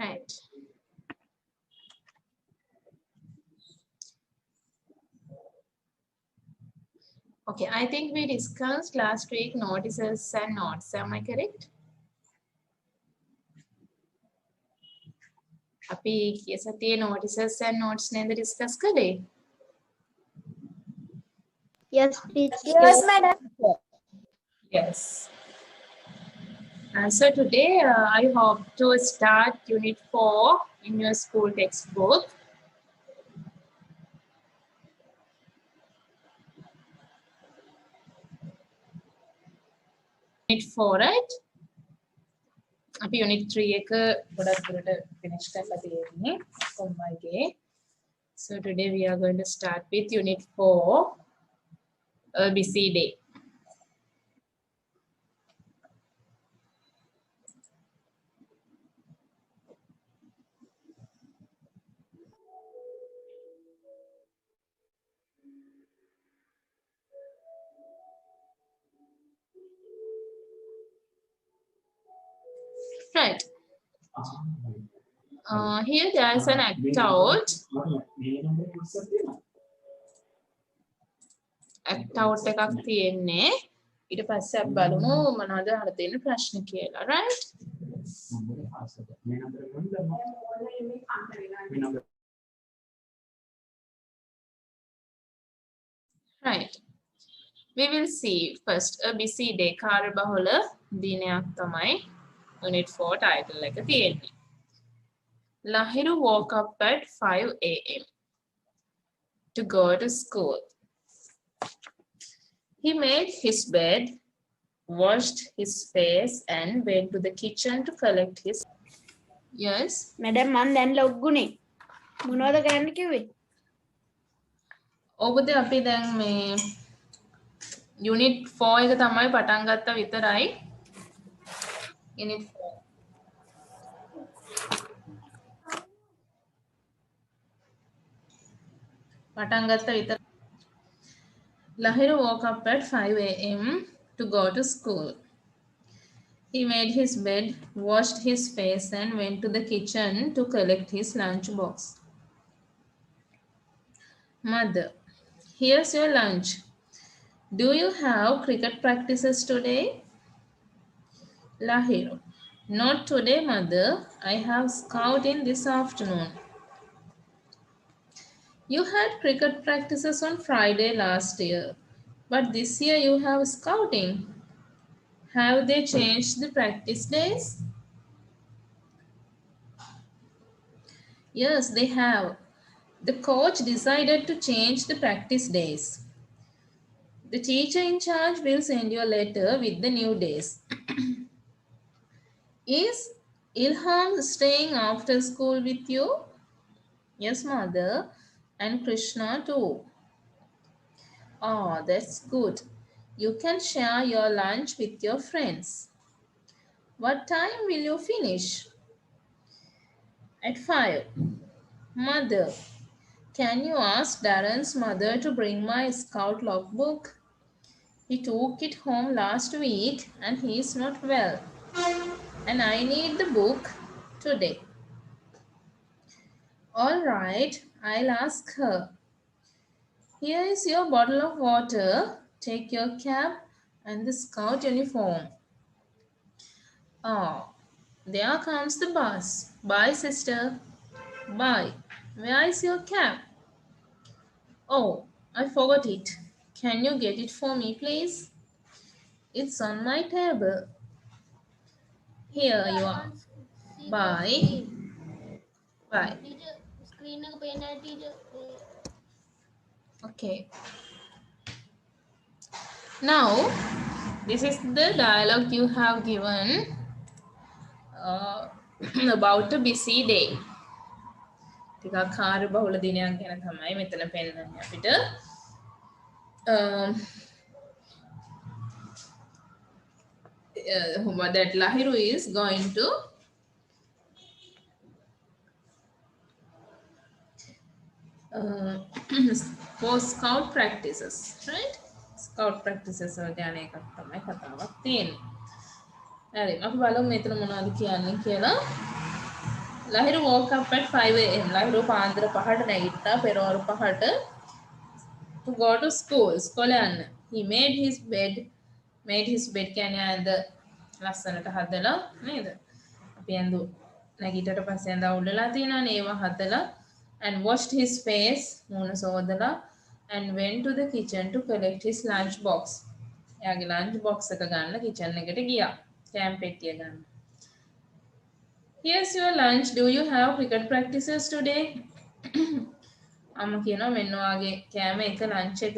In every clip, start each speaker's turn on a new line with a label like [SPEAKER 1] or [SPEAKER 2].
[SPEAKER 1] Right. Okay, I think we discussed last week notices and notes. Am I correct? අපි ගිය සතියේ notices and notes නේද discuss කළේ?
[SPEAKER 2] Yes, teacher.
[SPEAKER 3] Yes, madam.
[SPEAKER 1] Yes. So today I hope to start unit 4 in your school textbook. Unit 4, right? අපි unit 3 එක ගොඩක් දුරට finish කරලා තියෙන්නේ කොම්මයිගේ. So today we are going to start with unit 4, ABCD. Right. Here there is an act out. Act out එකක් තියෙන්නේ. ඊට පස්සේ අපි බලමු මොනවද අහලා තියෙන ප්‍රශ්න කියලා, right? Right. We will see first ABCD කාර්යබහුල දිනයක් තමයි unit 4 title එක තියෙන්නේ. Lahiru woke up at 5 a.m. to go to school. He made his bed, washed his face and went to the kitchen to collect his... Yes?
[SPEAKER 2] Madam, man දැන් log ගුනේ. මොනවද කරන්න කිව්වේ?
[SPEAKER 1] ඔබද අපි දැන් මේ unit 4 එක තමයි පටන් ගත්ත විතරයි. unit 4. පටන් ගත්ත විතර. Lahiru woke up at 5 a.m. to go to school. He made his bed, washed his face and went to the kitchen to collect his lunch box. Mother, here's your lunch. Do you have cricket practices today? Lahiru, not today, mother. I have scouting this afternoon. You had cricket practices on Friday last year, but this year you have scouting. Have they changed the practice days? Yes, they have. The coach decided to change the practice days. The teacher in charge will send you a letter with the new days. Is Ilham staying after school with you? Yes, mother. And Krishna too. Oh, that's good. You can share your lunch with your friends. What time will you finish? At 5. Mother, can you ask Darren's mother to bring my scout logbook? He took it home last week and he is not well. And I need the book today. All right, I'll ask her. Here is your bottle of water. Take your cap and the scout uniform. Oh, there comes the bus. Bye, sister. Bye. Where is your cap? Oh, I forgot it. Can you get it for me, please? It's on my table. Here you are. Bye. Bye. Okay. Now, this is the dialogue you have given about a busy day. ටිකක් කාර්යබහුල දිනයක් ගැන තමයි මෙතන පෙන්නන්නේ අපිට. That Lahiru is going to for scout practices, right? Scout practices වලට යන එකක් තමයි කතාවක් තියෙන්නේ. හරි අපි බලමු මෙතන මොනවද කියන්නේ කියලා. Lahiru woke up at 5 a.m. Lahiru පාන්දර 5ට නැගිට්ටා පෙරවරු 5ට to go to school. ස්කෝලේ යන්න. He made his bed කියන්නේ ඇඳ ලස්සනට හදලා නේද? අපි ඇඳු නැගිටට පස්සේ ඇඳ උඩලා තියනනේ ඒව හදලා and washed his face මූණ සෝදලා and went to the kitchen to collect his lunch box. එයාගේ lunch box එක ගන්න kitchen එකට ගියා. කෑම් පෙට්ටිය ගන්න. Here's your lunch. Do you have cricket practices today? අම්ම කියනවා මෙන්න ඔයාගේ කෑම එක lunch එක.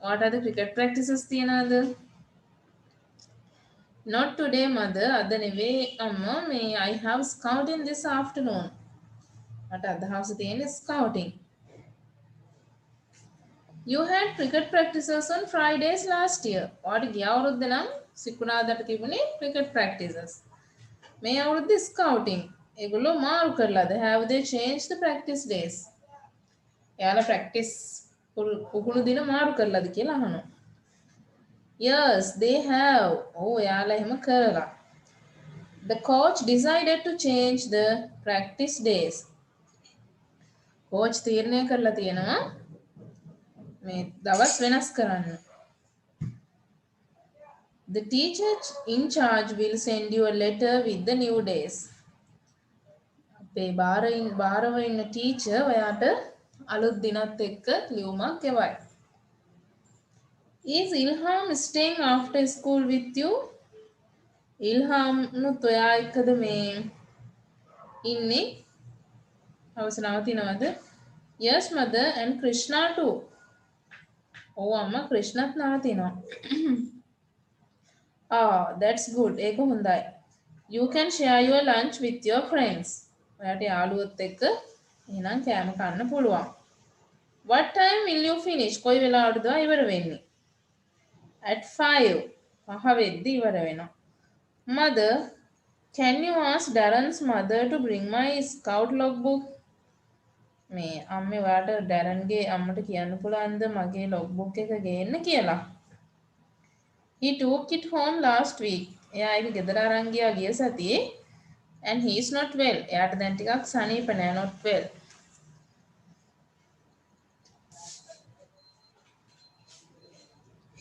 [SPEAKER 1] What are the cricket practices තියනවද? Not today mother. අද නෙවෙයි අම්මා මේ I have scouting this afternoon. මට අද හවස තියෙන්නේ scouting. You had cricket practices on Fridays last year. ඔයාට ගිය අවුරුද්ද නම් සිකුරාදාට තිබුණේ cricket practices. මේ අවුරුද්දේ scouting. ඒගොල්ලෝ මාරු කරලාද? Have they changed the practice days? එයාලා practice උගුණු දින මාරු කරලාද කියලා අහනවා. Yes, they have. Oh, එයාලා එහෙම කරලා. The coach decided to change the practice days. Coach තීරණය කරලා තියෙනවා මේ දවස් වෙනස් කරන්න. The teacher in charge will send you a letter with the new days. අපේ බාරව ඉන්න teacher ඔයාට අලුත් දිනත් එක්ක ලියුමක් එවයි. Is Ilham staying after school with you? Ilham නුත් ඔයා එක්කද මේ ඉන්නේ? අවස නවතිනවද? Yes mother and Krishna too. Oh amma Krishnaත් නවතිනවා. Ah, that's good. ඒක හොඳයි. You can share your lunch with your friends. ඔයාට යාළුවොත් එක්ක එහෙනම් කෑම කන්න පුළුවන්. What time will you finish? කොයි වෙලාවටද ඉවර වෙන්නේ? At 5. 5 වෙද්දි ඉවර වෙනවා. Mother, can you ask Darren's mother to bring my scout logbook? මේ අම්මේ ඔයාට ඩැරන්ගේ අම්මට කියන්න පුළුවන්ද මගේ logbook එක ගේන්න කියලා? He took it home last week. එයා ඒක ගෙදර අරන් ගියා ගිය සතියේ. And he is not well. එයාට දැන් ටිකක් සනීප නෑ, not well.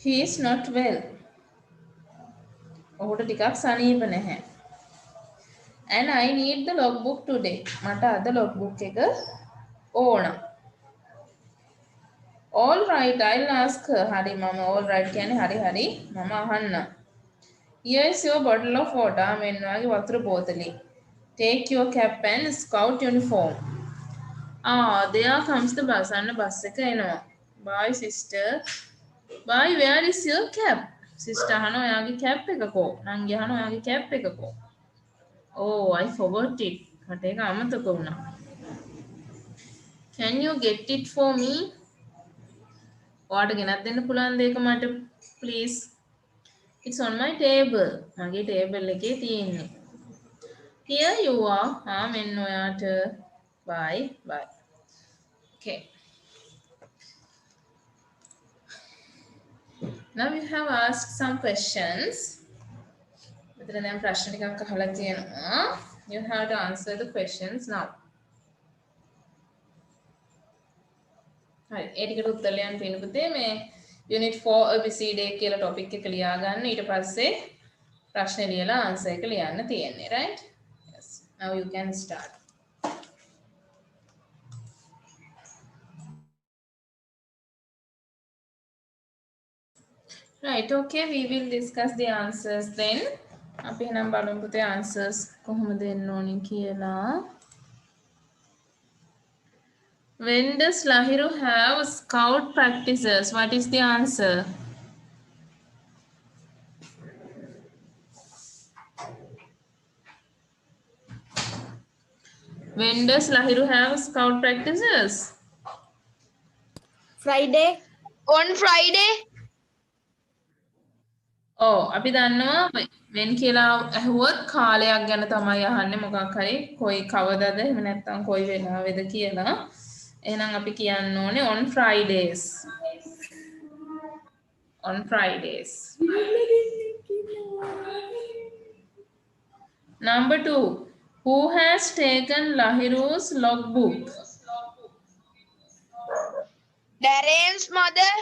[SPEAKER 1] He is not well. ඔහුට ටිකක් සනීප නැහැ. And I need the logbook today. මට අද logbook එක ඕන. All right, I'll ask her. හරි මම all right කියන්නේ හරි මම අහන්න. Here is your bottle of water. මෙන්න ඔයාගේ වතුර බෝතලේ. Take your cap and scout uniform. Ah, there comes the bus. අන්න බස් එක එනවා. Bye sister. Bye, where is your cap? Sister අහනවා ඔයාගේ cap එක කෝ? නංගි අහනවා ඔයාගේ cap එක කෝ? Oh, I forgot it. මට ඒක අමතක වුණා. Can you get it for me? ඔයාට ගෙනත් දෙන්න පුළුවන්ද ඒක මට please? It's on my table. මගේ table එකේ තියෙන්නේ. Here you are. මෙන්න ඔයාට. Bye. Okay. Now you have asked some questions. මෙතන දැන් ප්‍රශ්න ටිකක් අහලා තියෙනවා. You have to answer the questions now. හරි ඒ ටිකට උත්තර ලියන්න තියෙන පුතේ මේ unit 4 ABCD කියලා topic එක ලියා ගන්න ඊට පස්සේ ප්‍රශ්න ලියලා answer එක ලියන්න තියෙන්නේ right? Yes. Now you can start. Right, okay, we will discuss the answers then. අපි එහෙනම් බලමු පුතේ answers කොහොමද දෙන්න ඕනේ කියලා. When does Lahiru have scout practices? What is the answer? When does Lahiru have scout practices?
[SPEAKER 2] Friday.
[SPEAKER 3] On Friday.
[SPEAKER 1] Oh, අපි දන්නවා when කියලා ඇහුවොත් කාලයක් ගැන තමයි අහන්නේ මොකක් හරි කොයි කවදද එහෙම නැත්නම් කොයි වෙලාවෙද කියලා. එහෙනම් අපි කියන්න ඕනේ on Fridays. On Fridays. Number 2. Who has taken Lahiru's logbook?
[SPEAKER 3] Darren's mother.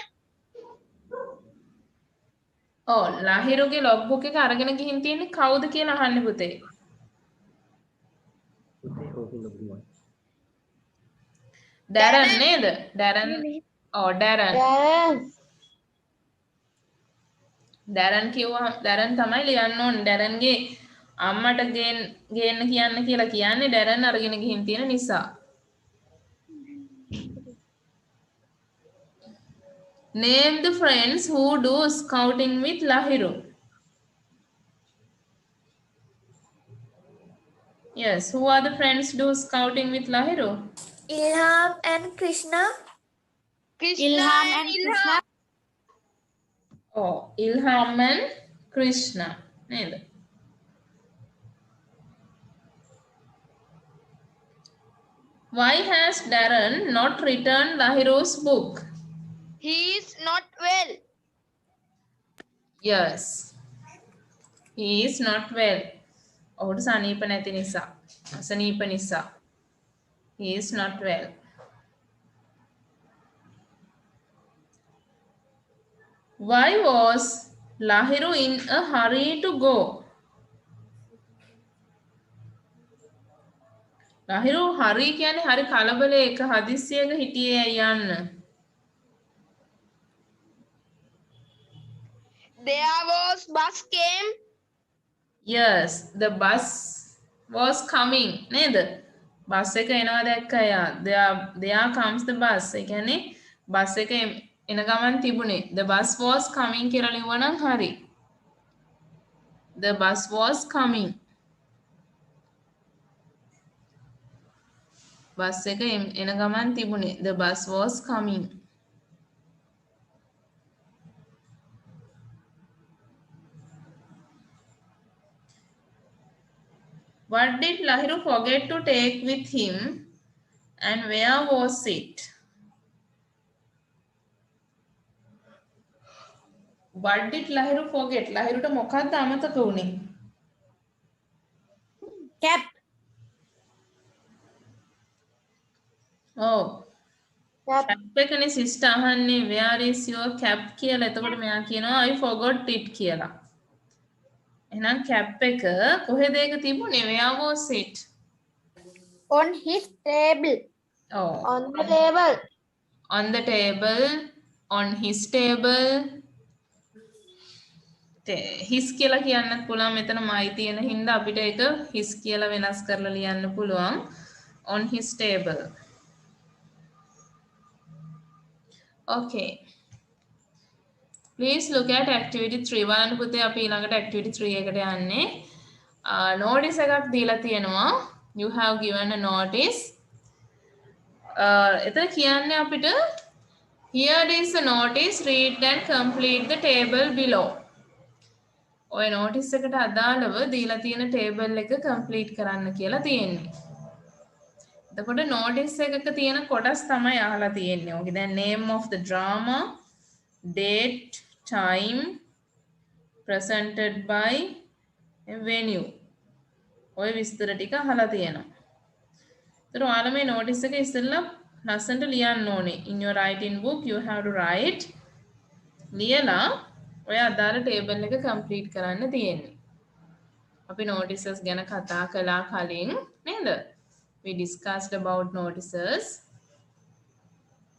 [SPEAKER 1] Oh, Lahiruගේ logbook එක අරගෙන ගිහින් තියෙන්නේ කවුද කියලා අහන්නේ පුතේ. Darren නේද? Darren. Oh, Darren. Darren කිව්වා Darren තමයි ලියන්න ඕනේ. Darrenගේ අම්මට ගේන්න කියන්න කියලා කියන්නේ Darren අරගෙන ගිහින් තියෙන නිසා. Name the friends who do scouting with Lahiru. Yes, who are the friends do scouting with Lahiru?
[SPEAKER 4] Ilham and Krishna.
[SPEAKER 2] Ilham and Krishna.
[SPEAKER 1] Oh, Ilham and Krishna. නේද? Why has Darren not returned Lahiru's book?
[SPEAKER 3] He is not well.
[SPEAKER 1] Yes. He is not well. ඔහුට සනීප නැති නිසා. අසනීප නිසා. He is not well. Why was Lahiru in a hurry to go? Lahiru hurry කියන්නේ හරි කලබලයක හදිස්සියක හිටියේ යන්න.
[SPEAKER 3] There was bus came.
[SPEAKER 1] Yes, the bus was coming. නේද? බස් එක එනවා දැක්ක යා. There comes the bus. ඒ කියන්නේ බස් එක එන ගමන් තිබුණේ. The bus was coming කියලා ලිව්වනම් හරි. The bus was coming. Bus එක එන ගමන් තිබුණේ. The bus was coming. What did Lahiru forget to take with him and where was it? What did Lahiru forget? Lahiruට මොකක්ද අමතක වුනේ?
[SPEAKER 2] Cap.
[SPEAKER 1] Oh.
[SPEAKER 2] Cap.
[SPEAKER 1] Cap එකනේ සිස්ටර් අහන්නේ where is your cap කියලා. එතකොට මෙයා කියනවා I forgot it කියලා. එහෙනම් cap එක කොහෙද ඒක තිබුණේ? Where was it?
[SPEAKER 2] On his table.
[SPEAKER 1] Oh.
[SPEAKER 2] On the table.
[SPEAKER 1] On the table. On his table. his කියලා කියන්නත් පුළුවන්. මෙතන my තියෙන හින්දා අපිට ඒක his කියලා වෙනස් කරලා ලියන්න පුළුවන්. On his table. Okay. Please look at activity 3. බලන්න පුතේ අපි ඊළඟට activity 3 එකට යන්නේ. notice එකක් දීලා තියෙනවා. You have given a notice. එතන කියන්නේ අපිට here is a notice, read and complete the table below. ඔය notice එකට අදාළව දීලා තියෙන table එක complete කරන්න කියලා තියෙන්නේ. එතකොට notice එකක තියෙන කොටස් තමයි අහලා තියෙන්නේ. ඔගේ දැන් name of the drama, date, time, presented by, venue. ඔය විස්තර ටික අහලා තියෙනවා. ඒතර ඔයාලා මේ notice එක ඉස්සෙල්ලා ලස්සනට ලියන්න ඕනේ. In your writing book you have to write. ලියලා ඔය අදාළ table එක complete කරන්න තියෙන්නේ. අපි notices ගැන කතා කළා කලින් නේද? We discussed about notices.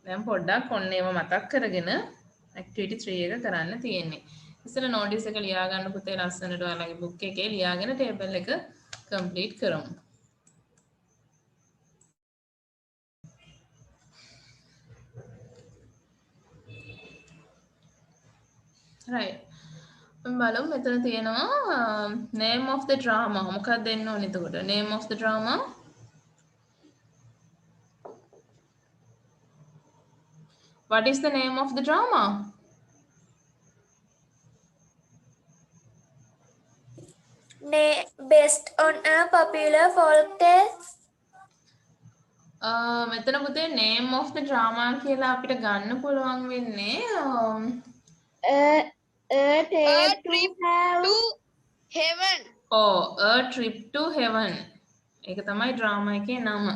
[SPEAKER 1] දැන් පොඩ්ඩක් ඔන්න ඒව මතක් කරගෙන activity 3 එක කරන්න තියෙන්නේ. ඉස්සෙල්ලා notice එක ලියා ගන්න පුතේ ලස්සනට ඔයාලගේ book එකේ ලියාගෙන table එක complete කරමු. Right. බලමු මෙතන තියෙනවා name of the drama. මොකක්ද දෙන්න ඕනේ එතකොට? Name of the drama. What is the name of the drama?
[SPEAKER 4] Based on a popular folk tale.
[SPEAKER 1] මෙතන පුතේ name of the drama කියලා අපිට ගන්න පුළුවන් වෙන්නේ
[SPEAKER 2] A trip
[SPEAKER 3] to heaven.
[SPEAKER 1] Oh, a trip to heaven. ඒක තමයි ඩ්‍රාමා එකේ නම.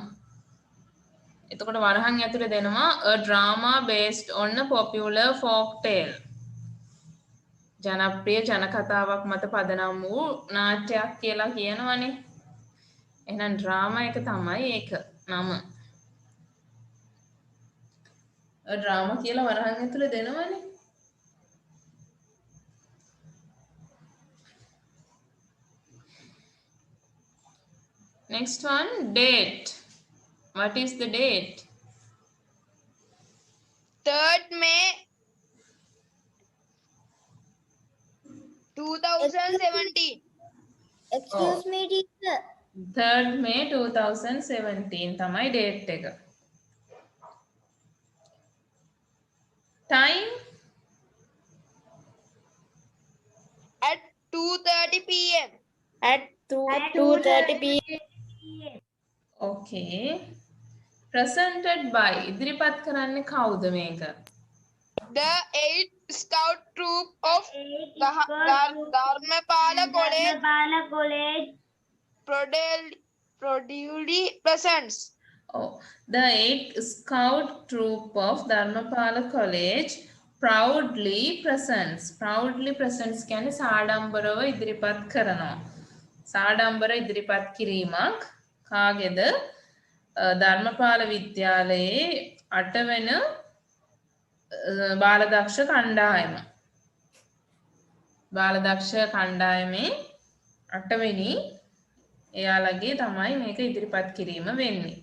[SPEAKER 1] එතකොට වරහන් ඇතුලේ දෙනවා a drama based on a popular folk tale. ජනප්‍රිය ජනකතාවක් මත පදනම් වූ නාට්‍යයක් කියලා කියනවනේ. එහෙනම් ඩ්‍රාමා එක තමයි ඒක නම. ඩ්‍රාමා කියලා වරහන් ඇතුලේ දෙනවනේ. Next one, date. What is the date?
[SPEAKER 3] 3rd May 2017.
[SPEAKER 2] Excuse me, teacher.
[SPEAKER 1] 3rd May 2017 තමයි date එක. Time?
[SPEAKER 3] At 2:30 p.m.
[SPEAKER 2] At 2:30 p.m.
[SPEAKER 1] Okay. Presented by ඉදිරිපත් කරන්නේ කවුද මේක?
[SPEAKER 3] The 8th Scout Troop of Dharmapala College proudly presents.
[SPEAKER 1] Oh, the 8th Scout Troop of Dharmapala College proudly presents. Proudly presents කියන්නේ සාඩම්බරව ඉදිරිපත් කරනවා. සාඩම්බර ඉදිරිපත් කිරීමක් කාගේද? ධර්මපාල විද්‍යාලයේ 8 වෙන බාලදක්ෂ කණ්ඩායම. බාලදක්ෂ කණ්ඩායමේ 8 වෙනි එයාලගේ තමයි මේක ඉදිරිපත් කිරීම වෙන්නේ.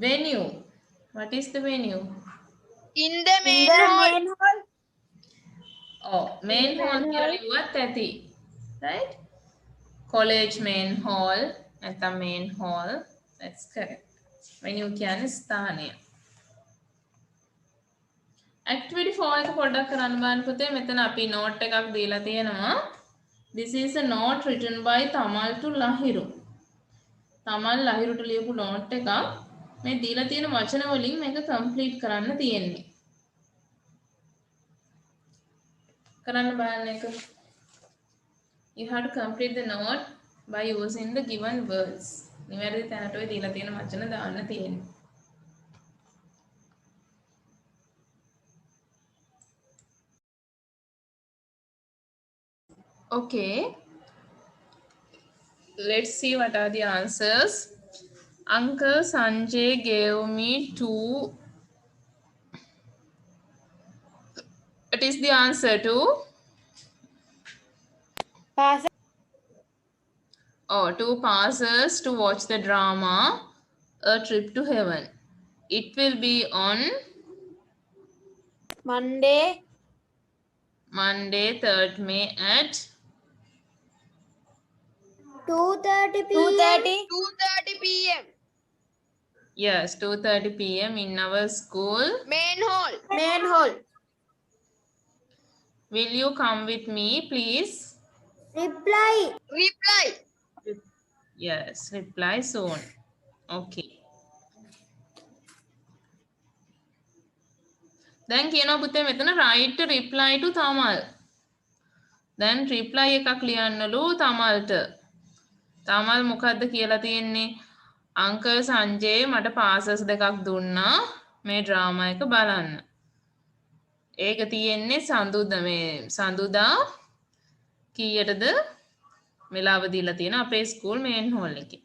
[SPEAKER 1] Venue. What is the venue?
[SPEAKER 3] In the main hall.
[SPEAKER 1] Oh, main hall කියලා ලිව්වත් ඇති. Right? College main hall නැත්නම් main hall. That's correct. Venue කියන්නේ ස්ථානය. Activity 4 එක පොඩ්ඩක් කරන්න බලන්න පුතේ. මෙතන අපි note එකක් දීලා තියෙනවා. This is a note written by Tamal to Lahiru. Tamal Lahiruට ලියපු note එකක්. මේ දීලා තියෙන වචන වලින් මේක complete කරන්න තියෙන්නේ. කරන්න බලන්න එක. You have to complete the note by using the given words. නිවැරදි තැනට ඔය දීලා තියෙන වචන දාන්න තියෙන්නේ. Okay. Let's see what are the answers. Uncle Sanjay gave me 2. What is the answer to?
[SPEAKER 2] Pass.
[SPEAKER 1] Oh, 2 passes to watch the drama A Trip to Heaven. It will be on
[SPEAKER 2] Monday.
[SPEAKER 1] 3rd May at
[SPEAKER 2] 2:30 p.m.
[SPEAKER 3] 2:30 p.m.
[SPEAKER 1] yes 2:30 p.m. in our school.
[SPEAKER 3] Main hall.
[SPEAKER 2] Main hall.
[SPEAKER 1] Will you come with me, please?
[SPEAKER 2] Reply.
[SPEAKER 1] Yes, reply soon. Okay. දැන් කියනවා පුතේ මෙතන write reply to Tamal. දැන් reply එකක් ලියන්නලු තමල්ට. තමල් මොකද්ද කියලා තියෙන්නේ? Uncle Sanjay මට පාසස් දෙකක් දුන්නා මේ ඩ්‍රාමා එක බලන්න. ඒක තියෙන්නේ සඳුදා කීයටද වෙලාව දීලා තියෙන අපේ ස්කූල් මේන් හෝල් එකේ.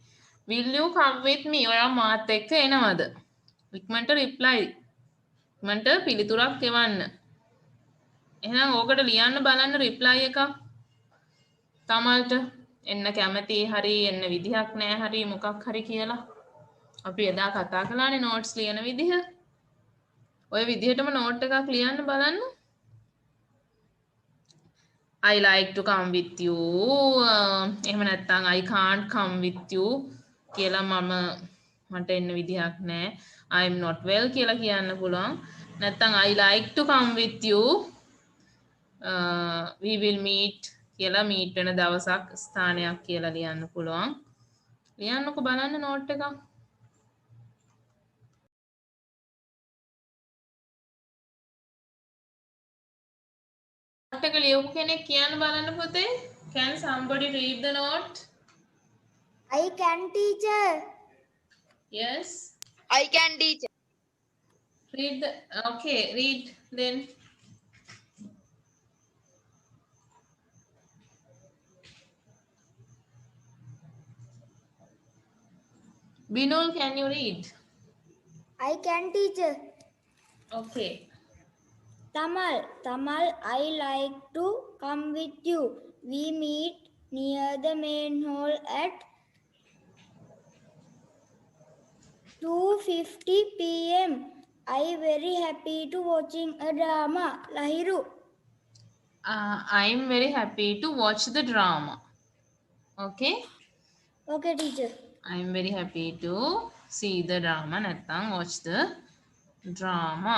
[SPEAKER 1] Will you come with me? ඔයා මාත් එක්ක එනවද? ඉක්මනට reply. ඉක්මනට පිළිතුරක් එවන්න. එහෙනම් ඕකට ලියන්න බලන්න reply එකක්. තමල්ට එන්න කැමති හරි එන්න විදිහක් නැහැ හරි මොකක් හරි කියලා. අපි එදා කතා කළානේ notes ලියන විදිහ. ඔය විදිහටම note එකක් ලියන්න බලන්න. I like to come with you. එහෙම නැත්නම් I can't come with you කියලා මට එන්න විදිහක් නැහැ. I am not well කියලා කියන්න පුළුවන්. නැත්නම් I like to come with you. We will meet කියලා meet වෙන දවසක් ස්ථානයක් කියලා ලියන්න පුළුවන්. ලියන්නකො බලන්න note එකක්. එක ලියපු කෙනෙක් කියන්න බලන්න පුතේ. Can somebody read the note?
[SPEAKER 2] I can, teacher.
[SPEAKER 1] Yes.
[SPEAKER 3] I can teach.
[SPEAKER 1] Read the okay, read then. Binul, can you read?
[SPEAKER 2] I can, teacher.
[SPEAKER 1] Okay.
[SPEAKER 2] Tamal, I like to come with you. We meet near the main hall at 2:50 p.m. I very happy to watching a drama. Lahiru.
[SPEAKER 1] I'm very happy to watch the drama. Okay.
[SPEAKER 2] Okay, teacher.
[SPEAKER 1] I'm very happy to see the drama. නැත්නම් watch the drama.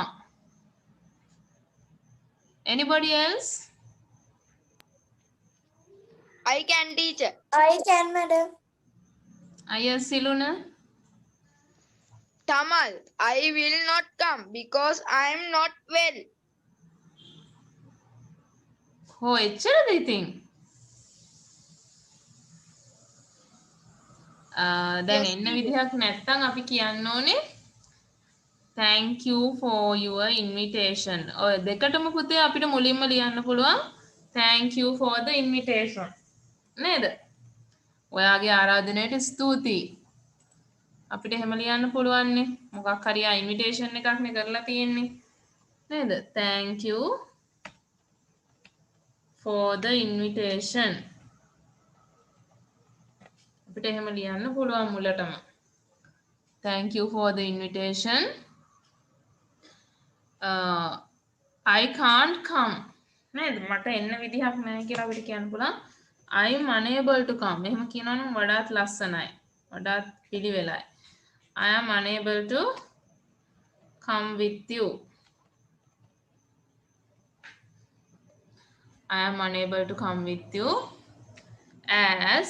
[SPEAKER 1] Anybody else?
[SPEAKER 3] I can teach.
[SPEAKER 4] I can, madam.
[SPEAKER 1] Yes, Siluna.
[SPEAKER 3] Tamal, I will not come because I am not well.
[SPEAKER 1] හෝ එච්චරද ඉතින්? දැන්
[SPEAKER 3] Yes,
[SPEAKER 1] එන්න
[SPEAKER 3] teacher.
[SPEAKER 1] විදිහක් නැත්තම් අපි කියන්න ඕනේ thank you for your invitation. ඔය දෙකටම පුතේ අපිට මුලින්ම ලියන්න පුළුවන් thank you for the invitation. නේද? ඔයාගේ ආරාධනයට ස්තුතියි. අපිට එහෙම ලියන්න පුළුවන්නේ. මොකක් හරි invitation එකක් නේ කරලා තියෙන්නේ. නේද? Thank you for the invitation. අපිට එහෙම ලියන්න පුළුවන් මුලටම. Thank you for the invitation. I can't come. නේද? මට එන්න විදිහක් නැහැ කියලා අපිට කියන්න පුළුවන්. I'm unable to come. එහෙම කියනවා නම් වඩාත් ලස්සනයි. වඩාත් පිළිවෙලයි. I am unable to come with you. I am unable to come with you as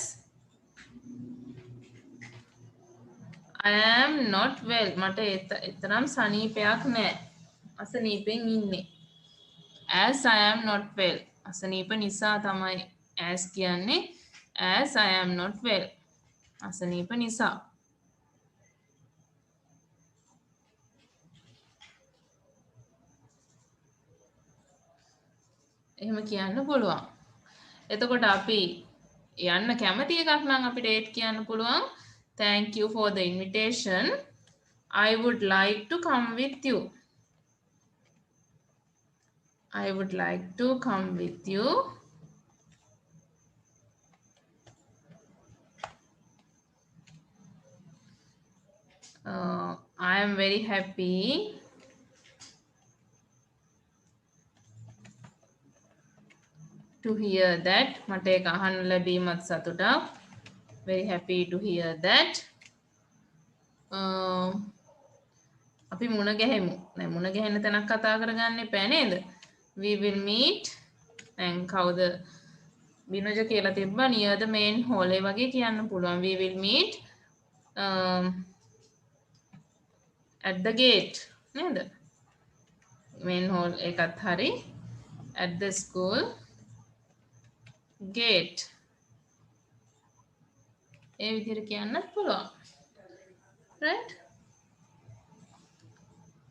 [SPEAKER 1] I am not well. මට එතරම් සනීපයක් නැහැ. අසනීපෙන් ඉන්නේ. As I am not well. අසනීප නිසා තමයි as කියන්නේ. As I am not well. අසනීප නිසා. එහෙම කියන්න පුළුවන්. එතකොට අපි යන්න කැමති එකක් නම් අපිට ඒත් කියන්න පුළුවන් thank you for the invitation. I would like to come with you. I would like to come with you. I am very happy to hear that. මට ඒක අහන්න ලැබීමත් සතුටක්. Very happy to hear that. අපි මුණ ගැහෙමු. දැන් මුණ ගැහෙන තැනක් කතා කරගන්න එපා නේද? We will meet. දැන් කවුද බිනෝජ කියලා තිබ්බා near the main hall ඒ වගේ කියන්න පුළුවන්. We will meet at the gate නේද? main hall එකත් හරි. At the school gate. ඒ විදිහට කියන්නත් පුළුවන්. right?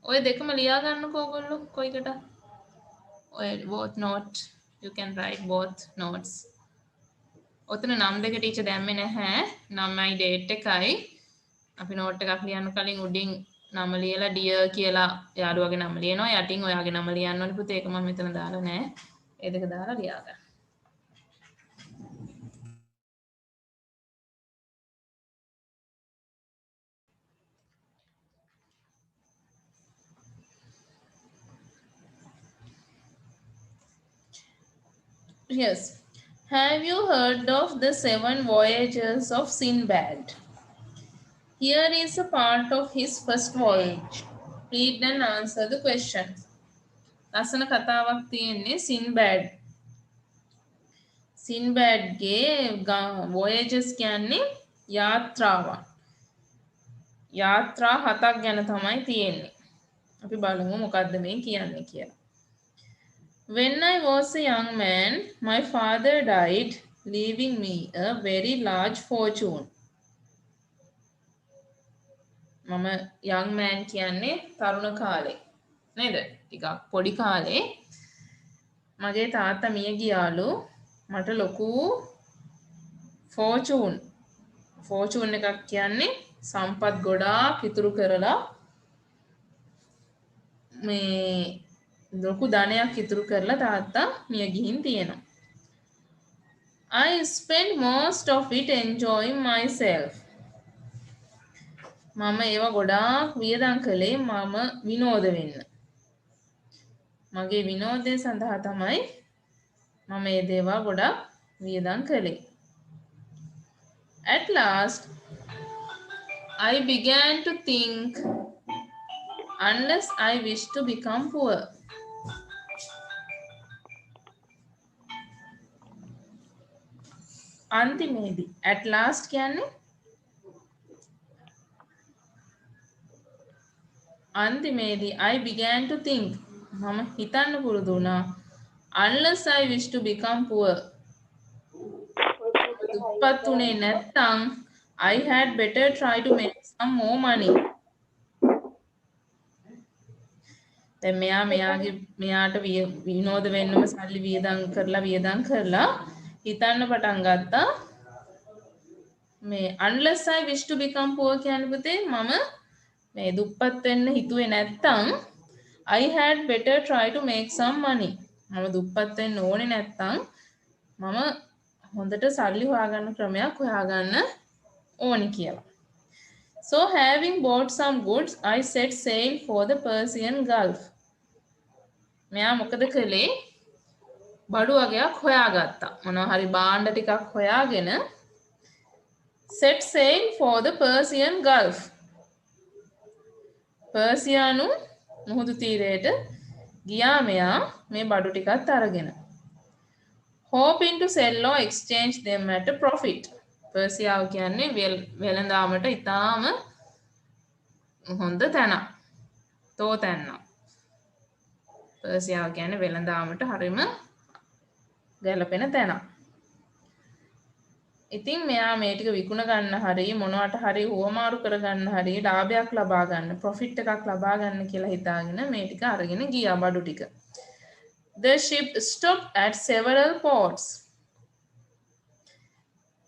[SPEAKER 1] ඔය දෙකම ලියා ගන්නකෝ ඔයගොල්ලෝ කොයිකට? ඔය both note you can write both notes. ඔතන නම් දෙක ටීචර් දැම්මේ නැහැ. නමයි date එකයි. අපි note එකක් ලියන්න කලින් උඩින් නම ලියලා dear කියලා යාළුවාගේ නම ලියනවා. යටින් ඔයාගේ නම ලියන්න ඕනේ පුතේ. ඒක මම මෙතන දාලා නැහැ. ඒ දෙක දාලා ලියා ගන්න. Yes. Have you heard of the 7 voyages of Sinbad? Here is a part of his first voyage. Read and answer the questions. ලස්සන කතාවක් තියෙන්නේ Sinbad. Sinbad ගේ voyages කියන්නේ යාත්‍රාවන්. යාත්‍රා 7ක් ගැන තමයි තියෙන්නේ. අපි බලමු මොකද්ද මේ කියන්නේ කියලා. When I was a young man, my father died, leaving me a very large fortune. මම young man කියන්නේ තරුණ කාලේ නේද? ටිකක් පොඩි කාලේ මගේ තාත්තා මිය ගියාලු. මට ලොකු fortune එකක් කියන්නේ සම්පත් ගොඩාක් ඉතුරු කරලා මේ ලොකු ධනයක් ඉතුරු කරලා තාත්තා මිය ගිහින් තියෙනවා. I spent most of it enjoying myself. මම ඒව ගොඩාක් වියදම් කළේ මම විනෝද වෙන්න. මගේ විනෝදය සඳහා තමයි මම මේ දේවල් ගොඩාක් වියදම් කළේ. At last, I began to think, unless I wish to become poor. අන්තිමේදී at last කියන්නේ අන්තිමේදී I began to think මම හිතන්න පුරුදු වුණා unless I wish to become poor. දුප්පත් උනේ නැත්තම් I had better try to make some more money. දැන් මෙයාට විනෝද වෙන්නම සල්ලි වියදම් කරලා හිතන්න පටන් ගත්තා මේ unless I wish to become poor කියන්නේ පුතේ මම මේ දුප්පත් වෙන්න හිතුවේ නැත්තම් I had better try to make some money. මම දුප්පත් වෙන්න ඕනේ නැත්තම් මම හොඳට සල්ලි හොයාගන්න ක්‍රමයක් හොයාගන්න ඕනි කියලා. So having bought some goods, I set sail for the Persian Gulf. මෙයා මොකද කළේ? බඩු වගේක් හොයාගත්තා. මොනවා හරි භාණ්ඩ ටිකක් හොයාගෙන set sail for the Persian Gulf. පර්සියානු මුහුදු තීරයට ගියා මෙයා මේ බඩු ටිකත් අරගෙන. Hoping to sell or exchange them at a profit. පර්සියාව කියන්නේ වෙළඳාමට ඉතාම හොඳ තැනක්. තෝතැන්න. පර්සියාව කියන්නේ වෙළඳාමට හරිම ගැලපෙන තැනක්. ඉතින් මෙයා මේ ටික විකුණ ගන්න හරි මොනවට හරි හුවමාරු කරගන්න හරි ලාභයක් ලබා ගන්න ප්‍රොෆිට් එකක් ලබා ගන්න කියලා හිතාගෙන මේ ටික අරගෙන ගියා බඩු ටික. The ship stopped at several ports.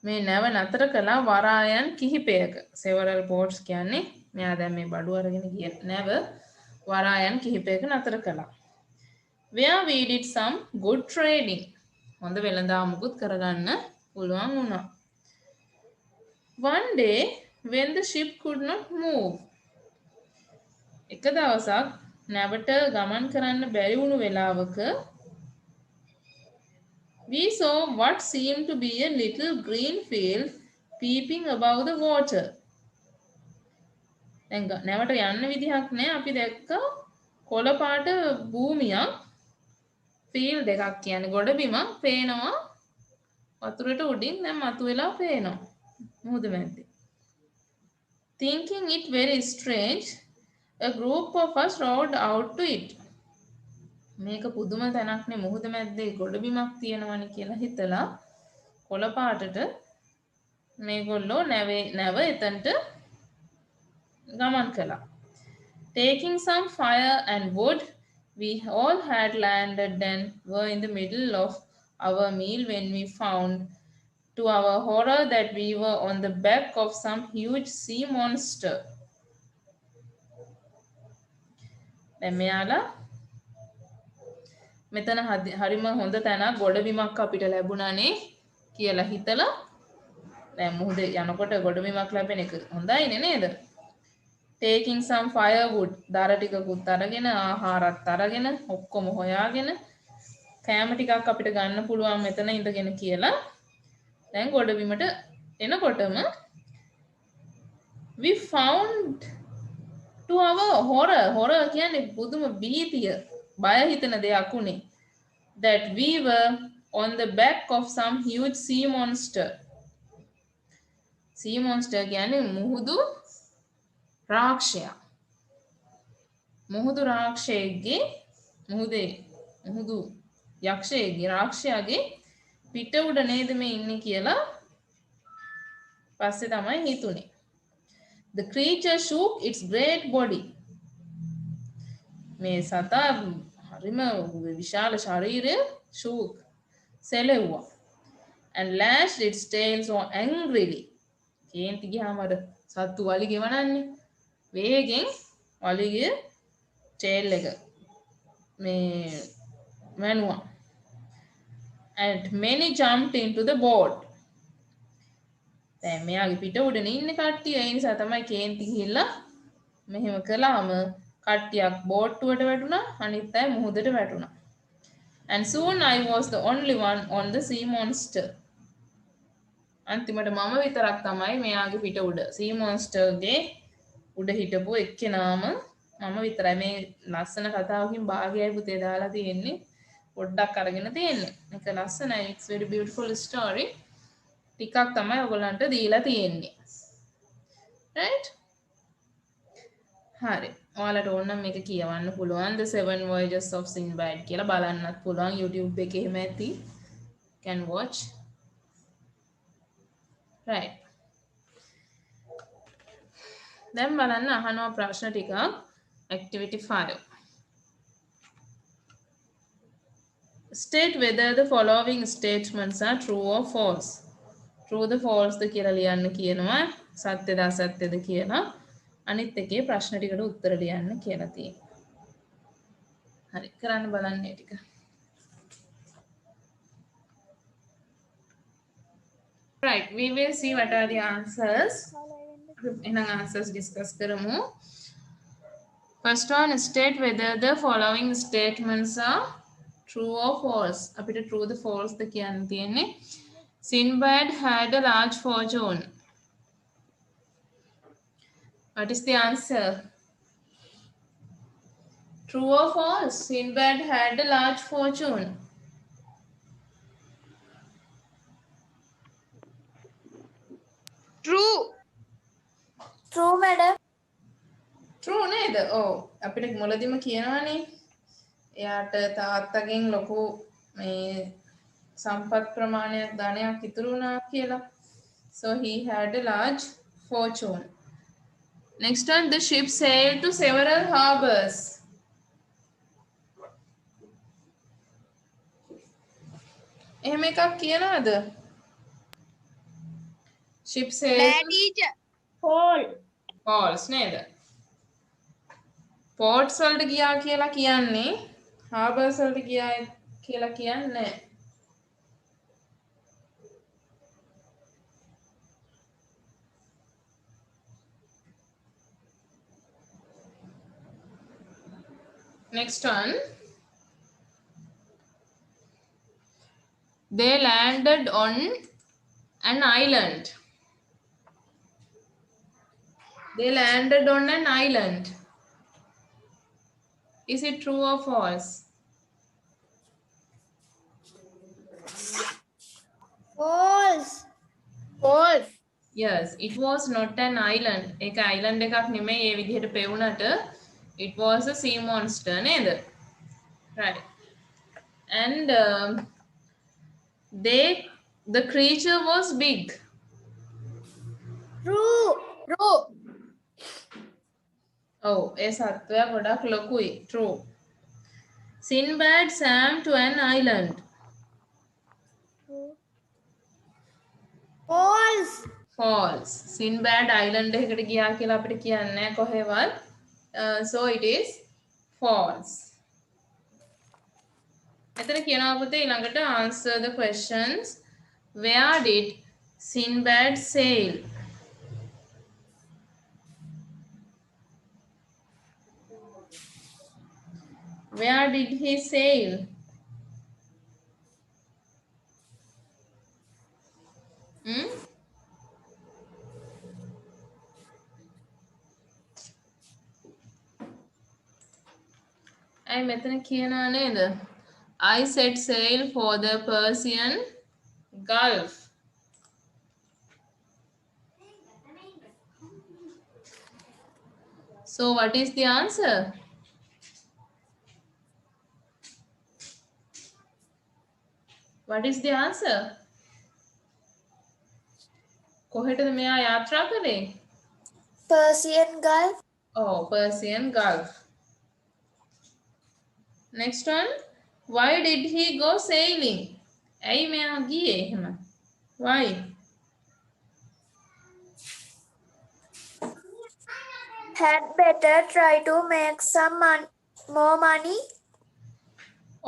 [SPEAKER 1] මේ නැව නතර කළා වරායන් කිහිපයක. several ports කියන්නේ මෙයා දැන් මේ බඩු අරගෙන ගිය නැව වරායන් කිහිපයක නතර කළා. Where we did some good trading. හොඳ වෙළඳාමකුත් කරගන්න පුළුවන් වුණා. One day when the ship could not move. එක දවසක් නැවට ගමන් කරන්න බැරි වුණු වෙලාවක we saw what seemed to be a little green field peeping above the water. දැන් නැවට යන්න විදිහක් නැහැ. අපි දැක්ක කොළ පාට භූමියක් ෆීල්ඩ් එකක් කියන්නේ ගොඩබිමක් පේනවා වතුරට උඩින් දැන් මතුවලා පේනවා මුහුද මැද්දේ. Thinking it very strange, a group of us rowed out to it. මේක පුදුම තැනක්නේ මුහුද මැද්දේ ගොඩබිමක් තියෙනවනේ කියලා හිතලා කොළ පාටට මේගොල්ලෝ නැව එතනට ගමන් කළා. Taking some fire and wood, we all had landed and were in the middle of our meal when we found, to our horror, that we were on the back of some huge sea monster. දැන් මෙයාලා මෙතන හරිම හොඳ තැනක් ගොඩබිමක් අපිට ලැබුණානේ කියලා හිතලා දැන් මුහුදේ යනකොට ගොඩබිමක් ලැබෙන එක හොඳයිනේ නේද? Taking some firewood, දර ටිකකුත් අරගෙන ආහාරත් අරගෙන ඔක්කොම හොයාගෙන කෑම ටිකක් අපිට ගන්න පුළුවන් මෙතන ඉඳගෙන කියලා දැන් ගොඩබිමට එනකොටම we found, to our horror කියන්නේ පුදුම භීතිය බය හිතෙන දෙයක් උනේ, that we were on the back of some huge sea monster. sea monster කියන්නේ මුහුදු රාක්ෂයා. මුහුදු රාක්ෂයෙක්ගේ මුහුදු යක්ෂයෙක්ගේ රාක්ෂයාගේ පිට උඩ නේද මේ ඉන්නේ කියලා පස්සේ තමයි හිතුනේ. The creature shook its great body. මේ සතා හරිම විශාල ශරීරය shook සෙලෙව්වා. And lashed its tail so angrily. කේන්ති ගියාම අර සත්තු වලිගෙ වනන්නේ. වේගෙන් වලිගෙ tail එක මේ වැනුවා. And many jumped into the boat. දැන් මෙයාගේ පිට උඩනේ ඉන්නේ කට්ටිය. ඒ නිසා තමයි කේන්ති ගිහිල්ලා මෙහෙම කළාම කට්ටියක් බෝට්ටුවට වැටුණා, අනිත් අය මුහුදට වැටුණා. And soon I was the only one on the sea monster. අන්තිමට මම විතරක් තමයි මෙයාගේ පිට උඩ. sea monsterගේ උඩ හිටපු එක්කෙනාම මම විතරයි. මේ ලස්සන කතාවකින් භාගයයි පුතේ දාලා තියෙන්නේ. පොඩ්ඩක් අරගෙන තියෙන්නේ. මේක ලස්සනයි. It's very beautiful story. ටිකක් තමයි ඔයගොල්ලන්ට දීලා තියෙන්නේ. right? හරි. ඔයාලට ඕන නම් මේක කියවන්න පුළුවන්. The Seven Voyages of Sinbad කියලා බලන්නත් පුළුවන්. YouTube එකේ එහෙම ඇති. Can watch. right. දැන් බලන්න අහනවා ප්‍රශ්න ටිකක්. Activity 5. State whether the following statements are true or false. True the false ද කියලා ලියන්න කියනවා. සත්‍යද අසත්‍යද කියලා. අනිත් එකේ ප්‍රශ්න ටිකට උත්තර ලියන්න කියලා තියෙනවා. හරි කරන්න බලන්න මේ ටික. Right, we will see what are the answers. එහෙනම් answers discuss කරමු. First one, state whether the following statements are true or false. අපිට true the false ද කියන්න තියෙන්නේ. Sinbad had a large fortune. What is the answer? True or false? Sinbad had a large fortune.
[SPEAKER 3] True.
[SPEAKER 4] True, madam.
[SPEAKER 1] True නේද? ඔව්. අපිට මුලදීම කියනවානේ. එයාට තාත්තගෙන් ලොකු මේ සම්පත් ප්‍රමාණයක් ධනයක් ඉතුරු වුණා කියලා. So he had a large fortune. Next one, the ship sailed to several harbors. එහෙම එකක් කියනවද? Ship sailed
[SPEAKER 3] Bad teacher.
[SPEAKER 1] false නේද? ports වලට ගියා කියලා කියන්නේ harbors වලට ගියා කියලා කියන්නේ නැහැ. Next one. They landed on an island. They landed on an island. Is it true or false?
[SPEAKER 2] False.
[SPEAKER 3] False.
[SPEAKER 1] Yes, it was not an island. ඒක island එකක් නෙමෙයි ඒ විදිහට පෙවුනට. It was a sea monster නේද? Right. And the creature was big.
[SPEAKER 2] True.
[SPEAKER 3] True.
[SPEAKER 1] Oh, ඒ සත්වයා ගොඩක් ලොකුයි. True. Sinbad swam to an island.
[SPEAKER 2] False.
[SPEAKER 1] False. Sinbad island එකකට ගියා කියලා අපිට කියන්නේ නැහැ කොහෙවත්. So it is false. එතන කියනවා පුතේ ඊළඟට answer the questions. Where did Sinbad sail? Where did he sail? I මෙතන කියනවා නේද? I set sail for the Persian Gulf. So what is the answer? What is the answer? කොහෙටද මෙයා යාත්‍රා කළේ?
[SPEAKER 4] Persian Gulf.
[SPEAKER 1] Oh, Persian Gulf. Next one. Why did he go sailing? ඇයි මෙයා ගියේ එහෙම? Why?
[SPEAKER 4] Had better try to make some more money.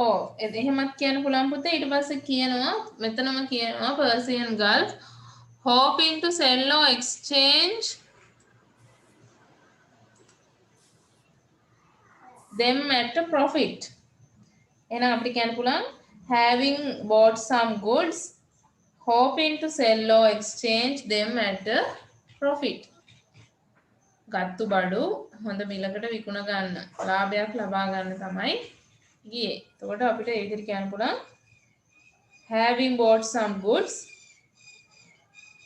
[SPEAKER 1] Oh, එහෙමත් කියන්න පුළුවන් පුතේ. ඊට පස්සේ කියනවා මෙතනම කියනවා Persian Gulf hoping to sell or exchange them at a profit. එහෙනම් අපිට කියන්න පුළුවන් having bought some goods hoping to sell or exchange them at a profit. ගත්තු බඩු හොඳ මිලකට විකුණ ගන්න ලාභයක් ලබා ගන්න තමයි ගියේ. එතකොට අපිට ඒ විදිහට කියන්න පුළුවන් having bought some goods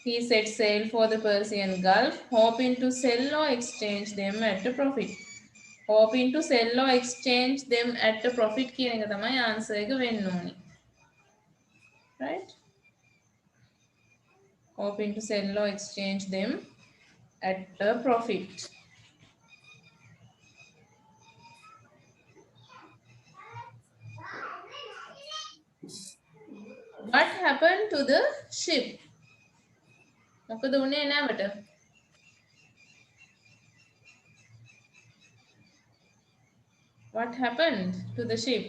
[SPEAKER 1] he set sail for the Persian Gulf hoping to sell or exchange them at a profit. Hoping to sell or exchange them at a profit කියන එක තමයි answer එක වෙන්න ඕනේ. Right? Hoping to sell or exchange them at a profit. What happened to the ship? මොකද වුනේ නැවට? What happened to the ship?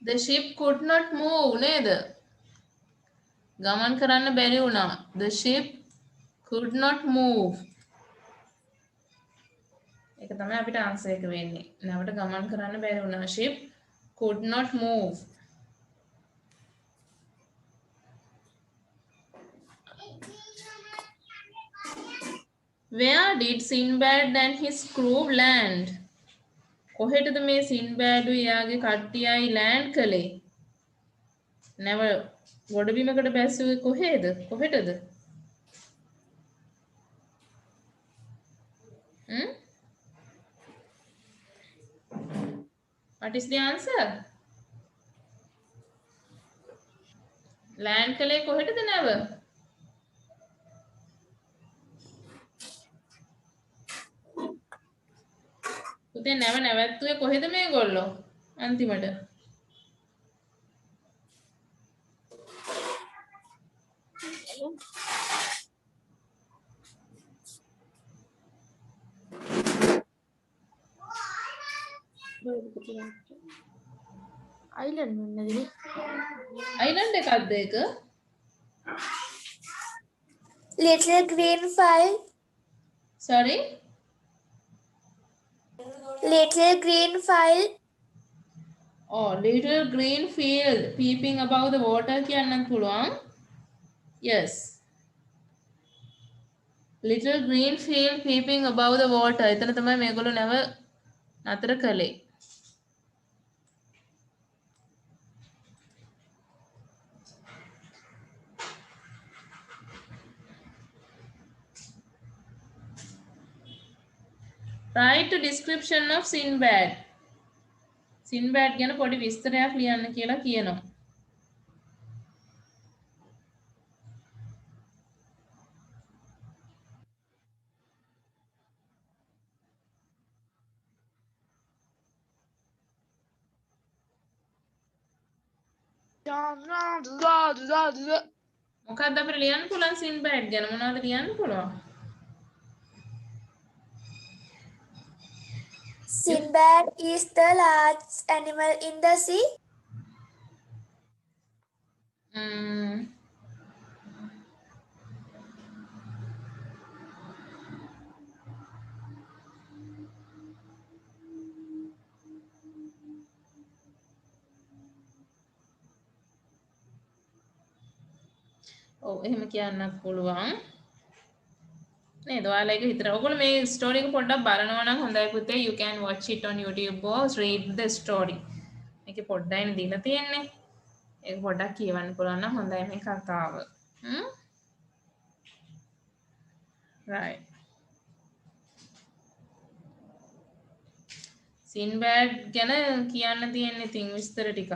[SPEAKER 1] The ship could not move නේද? ගමන් කරන්න බැරි වුණා. The ship could not move. ඒක තමයි අපිට ආන්සර් එක වෙන්නේ. නැවට ගමන් කරන්න බැරි වුණා. Ship could not move. Where did Sinbad and his crew land? කොහෙටද මේ සින්බෑඩු එයාගේ කට්ටියයි ලෑන්ඩ් කළේ? නැව ගොඩබිමකට බැස්සුවේ කොහෙද? කොහෙටද? What is the answer? Land කළේ කොහෙටද නැව? පුතේ නැව නැවැත්තුවේ කොහෙද මේගොල්ලෝ අන්තිමට?
[SPEAKER 2] island වෙන්නදනේ.
[SPEAKER 1] අයිලන්ඩ් එකක්ද ඒක?
[SPEAKER 4] Little green file.
[SPEAKER 1] Sorry?
[SPEAKER 4] Little green file.
[SPEAKER 1] Oh, little green field peeping above the water කියන්නත් පුළුවන්. Yes. Little green field peeping above the water. එතන තමයි මේගොල්ලෝ නැව නතර කළේ. Write a description of Sinbad. Sinbad ගැන පොඩි විස්තරයක් ලියන්න කියලා කියනවා. මොකක්ද අපිට ලියන්න පුළුවන් Sinbad ගැන? මොනවද ලියන්න පුළුවන්?
[SPEAKER 4] Sinbad is the largest animal in the sea.
[SPEAKER 1] ඔව් එහෙම කියන්නත් පුළුවන්. නේද? ඔයාලා ඒක හිතලා ඔයගොල්ලෝ මේ ස්ටෝරි එක පොඩ්ඩක් බලනවා නම් හොඳයි පුතේ. You can watch it on YouTube or read the story. මේකේ පොඩ්ඩයිනේ දීලා තියෙන්නේ. ඒක පොඩ්ඩක් කියවන්න පුළුවන් නම් හොඳයි මේ කතාව. right. සින්බෑඩ් ගැන කියන්න තියෙන්නේ ඉතින් විස්තර ටිකක්.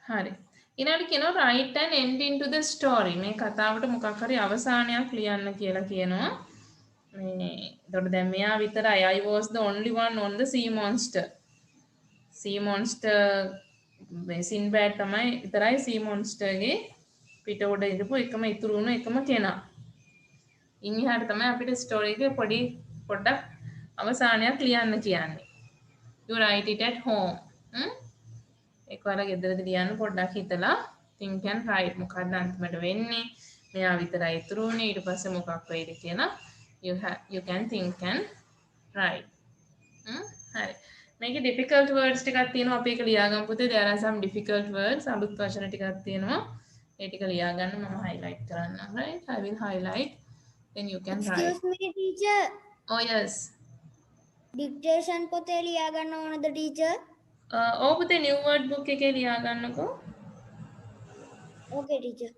[SPEAKER 1] හරි. ඊළඟට කියනවා write an end into the story. මේ කතාවට මොකක් හරි අවසානයක් ලියන්න කියලා කියනවා. මේ එතකොට දැන් මෙයා විතරයි I was the only one on the sea monster. sea monster මේ සින්බෑඩ් තමයි විතරයි sea monster ගේ පිට උඩ ඉඳපු එකම ඉතුරු වුණු එකම කෙනා. ඉන් එහාට තමයි අපිට ස්ටෝරි එකේ පොඩ්ඩක් අවසානයක් ලියන්න කියන්නේ. You write it at home. එකවර ගෙදරදී ලියන්න පොඩ්ඩක් හිතලා think and write මොකක්ද අන්තිමට වෙන්නේ මෙයා විතරයි ඉතුරු වුණේ ඊට පස්සේ මොකක් වෙයිද කියලා you can think and write. හරි. මේකේ difficult words ටිකක් තියෙනවා අපි ඒක ලියාගමු පුතේ. there are some difficult words අලුත් වචන ටිකක් තියෙනවා. ඒ ටික ලියාගන්න මම highlight කරන්නම්. right. I will highlight then you can write.
[SPEAKER 2] Excuse me teacher.
[SPEAKER 1] Oh yes.
[SPEAKER 2] Dictation පොතේ ලියා ගන්න ඕනද teacher?
[SPEAKER 1] ඔව් පුතේ new word book එකේ ලියාගන්නකෝ.
[SPEAKER 2] Okay teacher.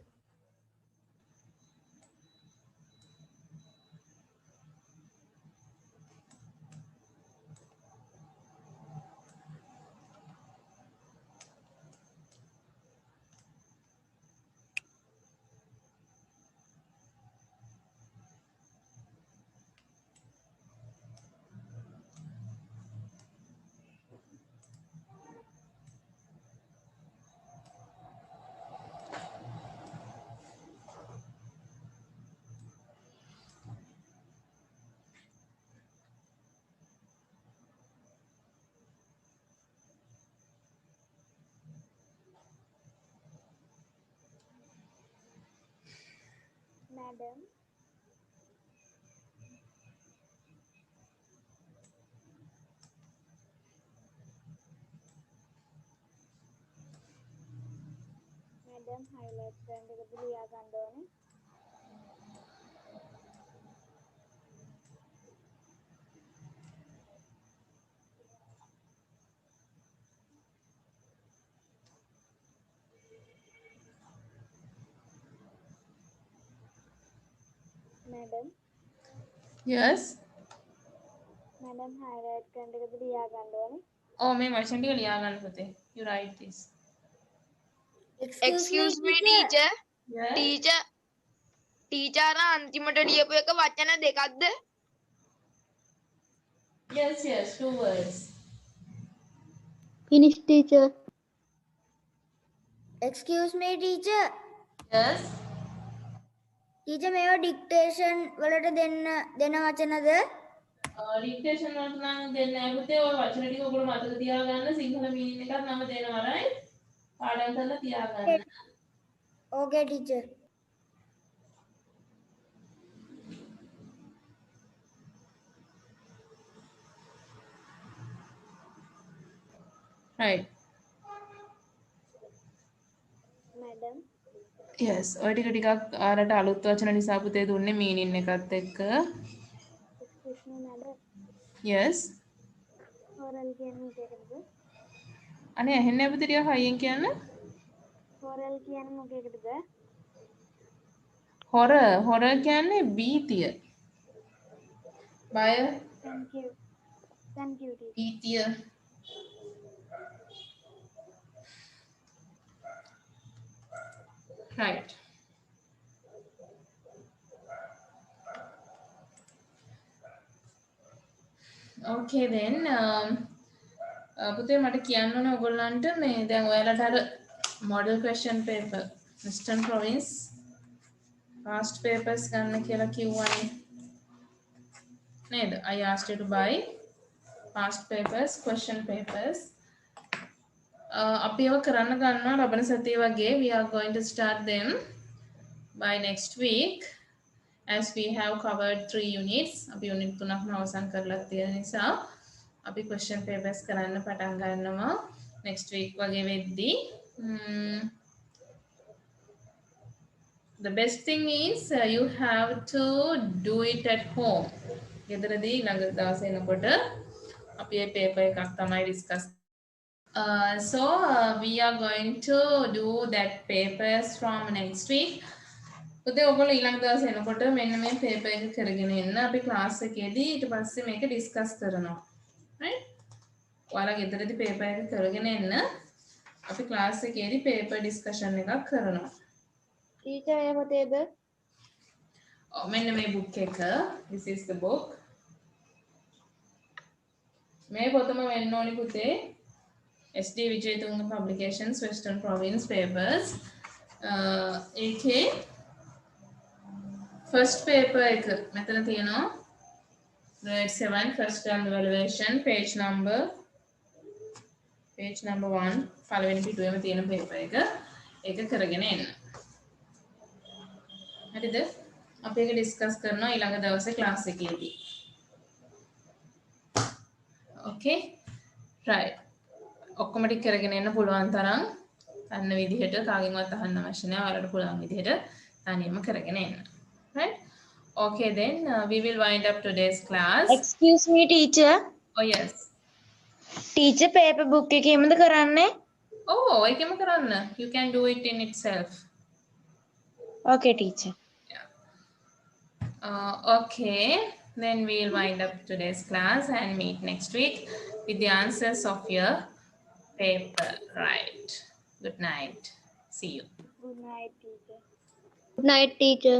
[SPEAKER 4] Madam. Madam, highlight කරන්න එකද ලියා ගන්න ඕනේ. Madam.
[SPEAKER 1] yes.
[SPEAKER 4] Madam, highlight කරන්න එකද ලියා ගන්න ඕනේ.
[SPEAKER 1] Oh මේ වචන ටික ලියාගන්න පුතේ. you write this.
[SPEAKER 3] Excuse me teacher.
[SPEAKER 1] yes.
[SPEAKER 3] teacher අර අන්තිමට ලියපු එක වචන දෙකක්ද?
[SPEAKER 1] yes two words.
[SPEAKER 2] Finish teacher. Excuse me teacher.
[SPEAKER 1] yes.
[SPEAKER 2] teacher මේවා dictation වලට දෙන වචනද?
[SPEAKER 1] dictation වලට නම් දෙන්නේ නැහැ පුතේ. ඔය වචන ටික ඔයගොල්ලෝ මතක තියාගන්න. සිංහල meaning එකක් නම දෙනවා right. පාඩම් කරලා තියාගන්න.
[SPEAKER 2] Okay teacher.
[SPEAKER 1] right.
[SPEAKER 4] Madam.
[SPEAKER 1] yes. ඔය ටික ටිකක් ආරට අලුත් වචන නිසා පුතේ දුන්නේ meaning එකත් එක්ක.
[SPEAKER 4] Excuse me, madam.
[SPEAKER 1] yes.
[SPEAKER 4] Oral කියන්නේ මොකේකටද?
[SPEAKER 1] අනේ ඇහෙන්නේ නැහැ පුතේ ටිකක් හයියෙන් කියන්න.
[SPEAKER 4] Oral කියන්නේ මොකේකටද?
[SPEAKER 1] horror කියන්නේ භීතිය. බය
[SPEAKER 4] Thank you. Thank you, teacher.
[SPEAKER 1] භීතිය. right. okay then පුතේ මට කියන්න ඕනේ ඔයගොල්ලන්ට මේ දැන් ඔයාලට අර model question paper Western province past papers ගන්න කියලා කිව්වනේ නේද? I asked you to buy past papers question papers. අපි ඒව කරන්න ගන්නවා ලබන සතිය වගේ. We are going to start them by next week as we have covered 3 units. අපි unit 3ක්ම අවසන් කරලා තියෙන නිසා අපි question papers කරන්න පටන් ගන්නවා. next week වගේ වෙද්දී the best thing is you have to do it at home. ගෙදරදී ළඟ දවසේ එනකොට අපි මේ paper එකක් තමයි discuss. So we are going to do that papers from next week. උදේ ඔයගොල්ලෝ ඊළඟ දවසේ එනකොට මෙන්න මේ paper එක කරගෙන එන්න. අපි class එකේදී ඊට පස්සේ මේක discuss කරනවා. Right? ඔයාලා ගෙදරදී paper එක කරගෙන එන්න. අපි class එකේදී paper discussion එකක් කරනවා.
[SPEAKER 3] ටීචර් එය පොතේද?
[SPEAKER 1] මෙන්න මේ book එක. This is the book. මේ පොතම වෙන්න ඕනි පුතේ. SD Vijayatunga Publications Western Province Papers. ඒකේ first paper එක මෙතන තියෙනවා. grade 7 first term evaluation page number 1 පළවෙනි පිටුවේම තියෙන paper එක. ඒක කරගෙන එන්න. හරිද? අපි ඒක discuss කරනවා ඊළඟ දවසේ class එකේදී. Okay? Right. ඔක්කොම ටික කරගෙන එන්න පුළුවන් තරම් ගන්න විදිහට කාගෙන්වත් අහන්න අවශ්‍ය නැහැ. ඔයාලට පුළුවන් විදිහට තනියම කරගෙන එන්න. Right? Okay then we will wind up today's class.
[SPEAKER 3] Excuse me teacher.
[SPEAKER 1] Oh yes.
[SPEAKER 3] Teacher paper book එකේමද කරන්නේ?
[SPEAKER 1] Oh, ඒකෙම කරන්න. You can do it in itself.
[SPEAKER 3] Okay teacher.
[SPEAKER 1] Okay, then we'll wind up today's class and meet next week with the answers of your paper. Right. Good night. See you.
[SPEAKER 2] Good night, teacher.
[SPEAKER 3] Good night teacher.